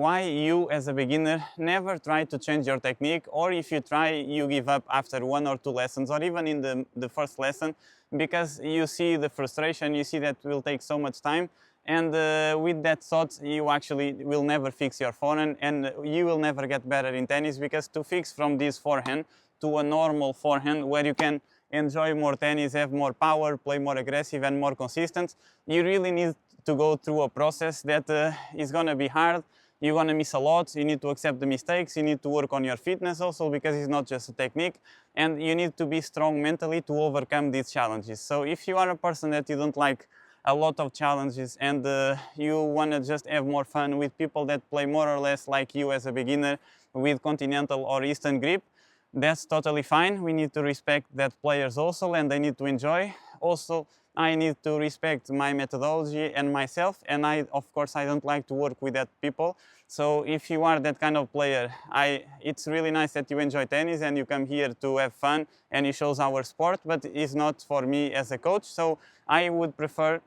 Why you, as a beginner, never try to change your technique, or if you try, you give up after 1 or 2 lessons, or even in the first lesson, because you see the frustration, you see that it will take so much time, and with that thought, you actually will never fix your forehand, and you will never get better in tennis, because to fix from this forehand to a normal forehand where you can enjoy more tennis, have more power, play more aggressive and more consistent, you really need to go through a process that is going to be hard. You're going to miss a lot. You need to accept the mistakes. You need to work on your fitness also, because it's not just a technique. And you need to be strong mentally to overcome these challenges. So if you are a person that you don't like a lot of challenges and you want to just have more fun with people that play more or less like you as a beginner with continental or eastern grip, that's totally fine. We need to respect that players also, and they need to enjoy. Also, I need to respect my methodology and myself, and of course, I don't like to work with that people. So if you are that kind of player, it's really nice that you enjoy tennis and you come here to have fun and it shows our sport, but it's not for me as a coach. So I would prefer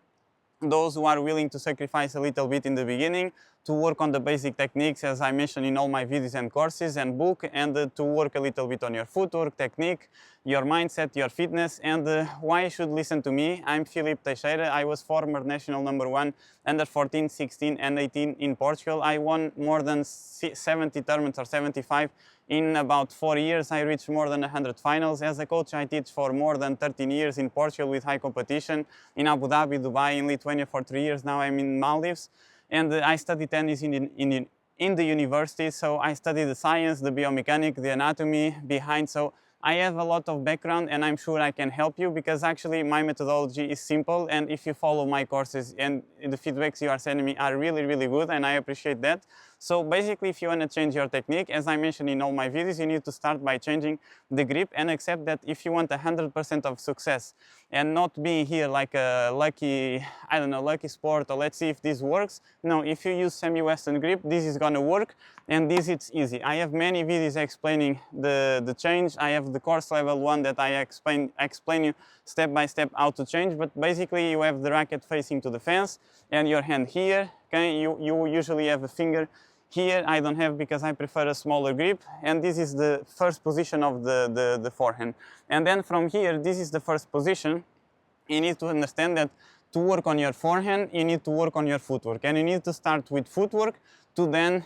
those who are willing to sacrifice a little bit in the beginning, to work on the basic techniques as I mentioned in all my videos and courses and book, and to work a little bit on your footwork, technique, your mindset, your fitness. And why you should listen to me? I'm Filipe Teixeira. I was former national #1 under 14, 16 and 18 in Portugal. I won more than 70 tournaments or 75 in about 4 years. I reached more than 100 finals. As a coach, I teach for more than 13 years in Portugal with high competition, in Abu Dhabi, Dubai, in Lithuania for 3 years. Now I'm in Maldives. And I study tennis in the university, so I study the science, the biomechanics, the anatomy behind. So I have a lot of background, and I'm sure I can help you, because actually my methodology is simple, and if you follow my courses and the feedbacks you are sending me are really, really good, and I appreciate that. So basically, if you want to change your technique, as I mentioned in all my videos, you need to start by changing the grip and accept that if you want 100% of success and not being here like a lucky, I don't know, lucky sport, or let's see if this works. No, if you use semi-western grip, this is going to work, and this it's easy. I have many videos explaining the change. I have the course level 1 that I explain you step by step how to change, but basically you have the racket facing to the fence and your hand here. Okay, you usually have a finger here. I don't have, because I prefer a smaller grip, and this is the first position of the forehand. And then from here, this is the first position. You need to understand that to work on your forehand, you need to work on your footwork, and you need to start with footwork to then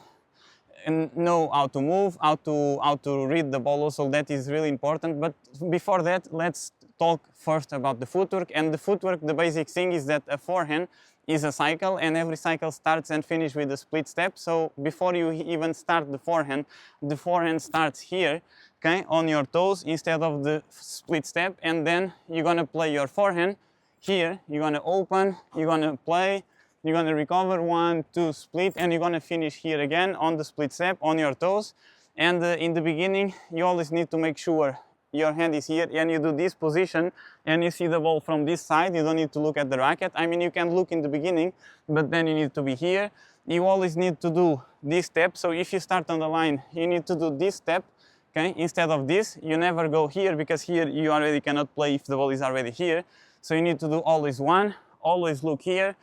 know how to move, how to read the ball also. That is really important. But before that, let's talk first about the footwork. And the footwork, the basic thing is that a forehand is a cycle, and every cycle starts and finishes with a split step. So before you even start the forehand starts here, okay, on your toes instead of the split step, and then you're gonna play your forehand here. You're gonna open, you're gonna play, you're gonna recover, 1, 2, split, and you're gonna finish here again on the split step on your toes. And in the beginning, you always need to make sure your hand is here, and you do this position, and you see the ball from this side. You don't need to look at the racket. I mean, you can look in the beginning, but then you need to be here. You always need to do this step. So if you start on the line, you need to do this step, okay? Instead of this, you never go here, because here you already cannot play if the ball is already here. So you need to do always 1, always look here.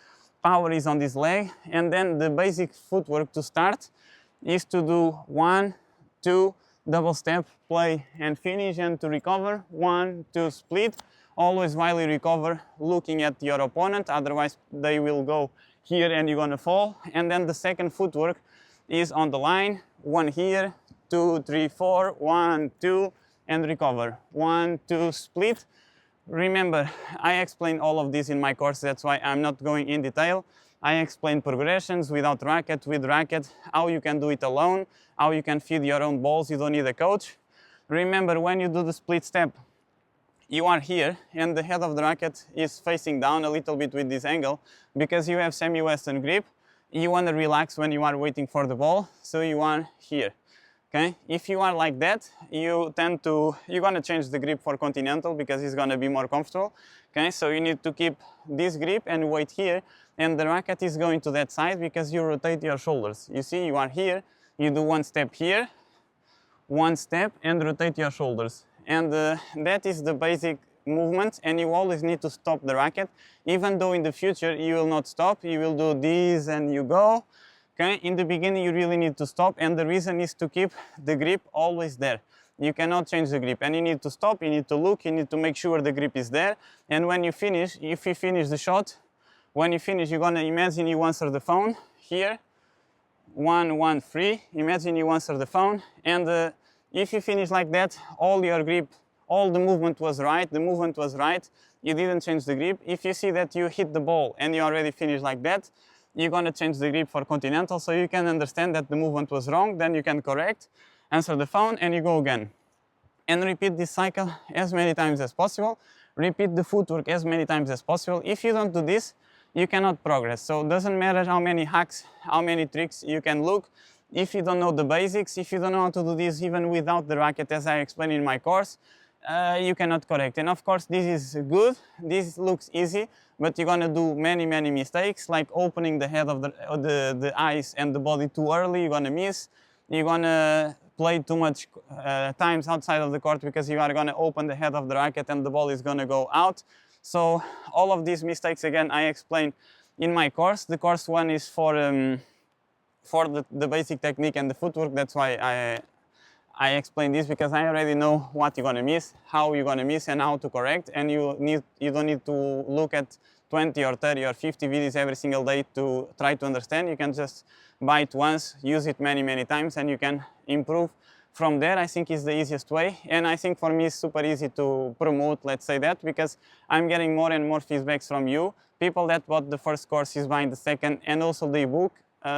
Power is on this leg, and then the basic footwork to start is to do 1, 2, double step, play and finish, and to recover, 1, 2, split. Always while you recover, looking at your opponent, otherwise they will go here and you're gonna fall. And then the second footwork is on the line, 1 here, 2, 3, 4, 1, 2, and recover, 1, 2, split. Remember, I explain all of this in my course, that's why I'm not going in detail. I explain progressions without racket, with racket, how you can do it alone, how you can feed your own balls, you don't need a coach. Remember, when you do the split step, you are here and the head of the racket is facing down a little bit with this angle, because you have semi-western grip. You want to relax when you are waiting for the ball, so you are here. Okay? If you are like that, you're gonna change the grip for continental, because it's gonna be more comfortable. Okay? So you need to keep this grip and wait here, and the racket is going to that side because you rotate your shoulders. You see, you are here, you do 1 step here, 1 step, and rotate your shoulders. And that is the basic movement, and you always need to stop the racket. Even though in the future you will not stop, you will do this and you go, Okay, in the beginning you really need to stop, and the reason is to keep the grip always there. You cannot change the grip, and you need to stop, you need to look, you need to make sure the grip is there. And when you finish, if you finish the shot, when you finish, you're gonna imagine you answer the phone here, 1, 1, 3. Imagine you answer the phone, and if you finish like that, all your grip, all the movement was right, you didn't change the grip. If you see that you hit the ball and you already finished like that, you're gonna change the grip for continental, so you can understand that the movement was wrong, then you can correct, answer the phone, and you go again. And repeat this cycle as many times as possible. Repeat the footwork as many times as possible. If you don't do this, you cannot progress. So it doesn't matter how many hacks, how many tricks you can look. If you don't know the basics, if you don't know how to do this even without the racket, as I explained in my course, you cannot correct. And of course, this is good. This looks easy, but you're gonna do many mistakes, like opening the head of the eyes and the body too early. You're gonna miss. You're gonna play too much times outside of the court because you are gonna open the head of the racket and the ball is gonna go out. So all of these mistakes, again, I explained in my course. The course 1 is for the basic technique and the footwork. That's why I explain this, because I already know what you're gonna miss, how you're gonna miss, and how to correct. And you don't need to look at 20 or 30 or 50 videos every single day to try to understand. You can just buy it once, use it many times, and you can improve from there. I think is the easiest way, and I think for me it's super easy to promote, let's say that, because I'm getting more and more feedbacks from you, people that bought the first course is buying the second, and also the ebook.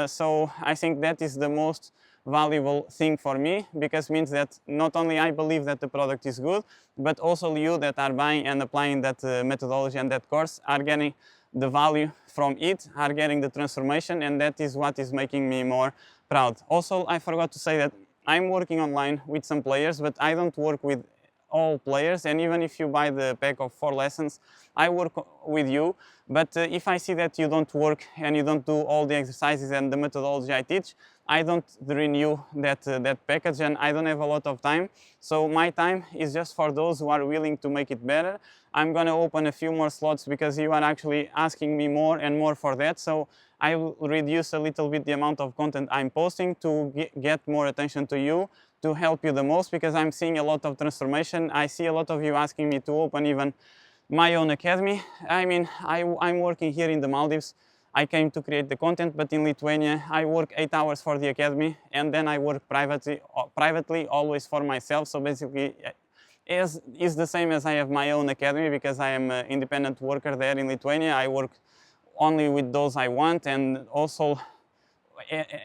So I think that is the most valuable thing for me, because it means that not only I believe that the product is good, but also you that are buying and applying that methodology and that course are getting the value from it, are getting the transformation, and that is what is making me more proud. Also, I forgot to say that I'm working online with some players, but I don't work with all players, and even if you buy the pack of 4 lessons, I work with you. But if I see that you don't work and you don't do all the exercises and the methodology I teach, I don't renew that package, and I don't have a lot of time. So my time is just for those who are willing to make it better. I'm gonna open a few more slots because you are actually asking me more and more for that. So I will reduce a little bit the amount of content I'm posting to get more attention to you, to help you the most, because I'm seeing a lot of transformation. I see a lot of you asking me to open even my own academy. I mean, I'm working here in the Maldives. I came to create the content, but in Lithuania, I work 8 hours for the academy, and then I work privately always for myself. So basically, is the same as I have my own academy, because I am an independent worker there in Lithuania. I work only with those I want, and also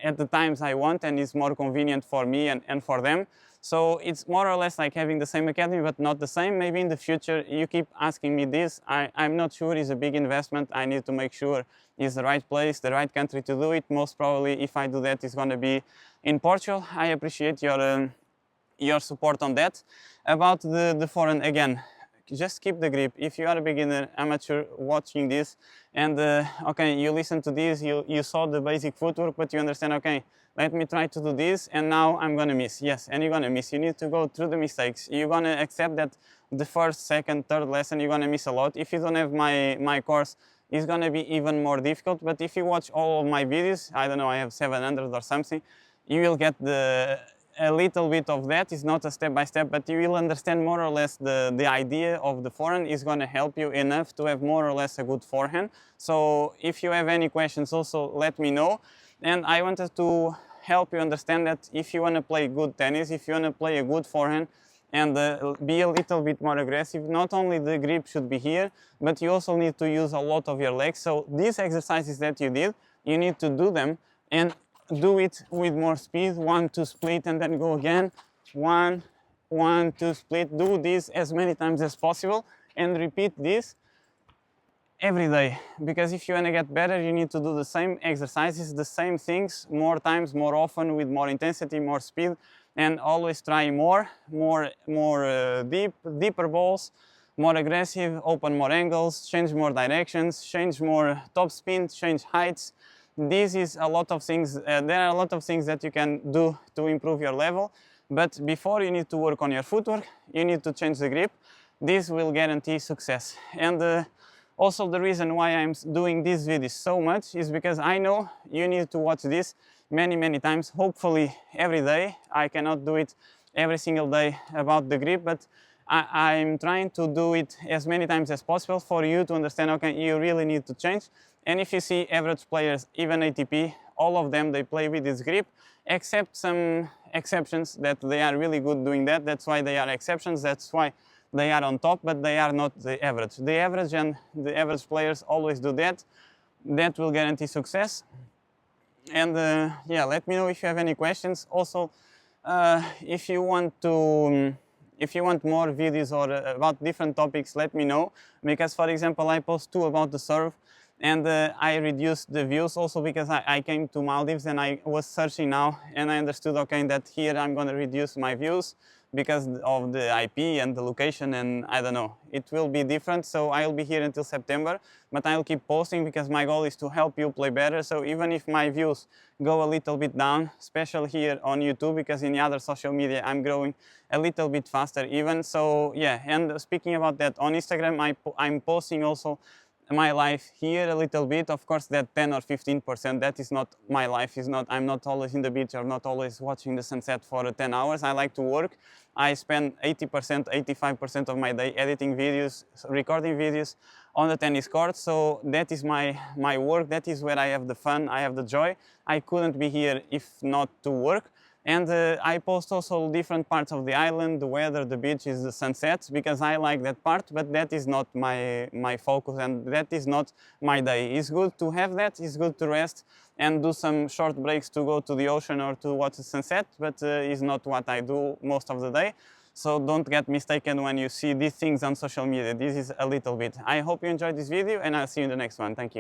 at the times I want, and it's more convenient for me and for them. So it's more or less like having the same academy, but not the same. Maybe in the future, you keep asking me this. I'm not sure. It's a big investment. I need to make sure it's the right place, the right country to do it. Most probably, if I do that, it's going to be in Portugal. I appreciate your support on that. About the forehand, again, just keep the grip. If you are a beginner, amateur watching this, and okay, you listen to this, you saw the basic footwork, but you understand, okay, let me try to do this, and now I'm gonna miss. Yes, and you're gonna miss. You need to go through the mistakes. You're gonna accept that the first, second, third lesson, you're gonna miss a lot. If you don't have my course, it's gonna be even more difficult. But if you watch all of my videos, I don't know, I have 700 or something, you will get a little bit of that. It's not a step by step, but you will understand more or less the idea of the forehand. Is going to help you enough to have more or less a good forehand. So if you have any questions, also let me know. And I wanted to help you understand that if you want to play good tennis, if you want to play a good forehand and be a little bit more aggressive, not only the grip should be here, but you also need to use a lot of your legs. So these exercises that you did, you need to do them and do it with more speed. 1, 2 split, and then go again. 1, 1, 2 split. Do this as many times as possible and repeat this every day, because if you want to get better, you need to do the same exercises, the same things, more times, more often, with more intensity, more speed, and always try more deeper balls, more aggressive, open more angles, change more directions, change more top spin, change heights. This is a lot of things. There are a lot of things that you can do to improve your level, but before, you need to work on your footwork. You need to change the grip. This will guarantee success. And Also, the reason why I'm doing this video so much is because I know you need to watch this many times, hopefully every day. I cannot do it every single day about the grip, but I'm trying to do it as many times as possible for you to understand, okay, you really need to change. And if you see average players, even ATP, all of them, they play with this grip, except some exceptions that they are really good doing that. That's why they are exceptions, that's why they are on top, but they are not the average. The average and the average players always do that. That will guarantee success. And yeah, let me know if you have any questions. Also, if you want more videos or about different topics, let me know. Because, for example, I post 2 about the serve, and I reduced the views also because I came to Maldives and I was searching now, and I understood, okay, that here I'm going to reduce my views because of the IP and the location, and I don't know, it will be different. So I'll be here until September, but I'll keep posting because my goal is to help you play better. So even if my views go a little bit down, especially here on YouTube, because in the other social media I'm growing a little bit faster even. So yeah, and speaking about that, on Instagram I'm posting also my life here a little bit. Of course, that 10 or 15%, that is not my life. I'm not always in the beach or not always watching the sunset for 10 hours. I like to work. I spend 80%, 85% of my day editing videos, recording videos on the tennis court. So that is my work. That is where I have the fun, I have the joy. I couldn't be here if not to work. And I post also different parts of the island, the weather, the beaches, the sunsets, because I like that part, but that is not my focus and that is not my day. It's good to have that, it's good to rest and do some short breaks to go to the ocean or to watch the sunset, but it's not what I do most of the day. So don't get mistaken when you see these things on social media. This is a little bit. I hope you enjoyed this video and I'll see you in the next one. Thank you.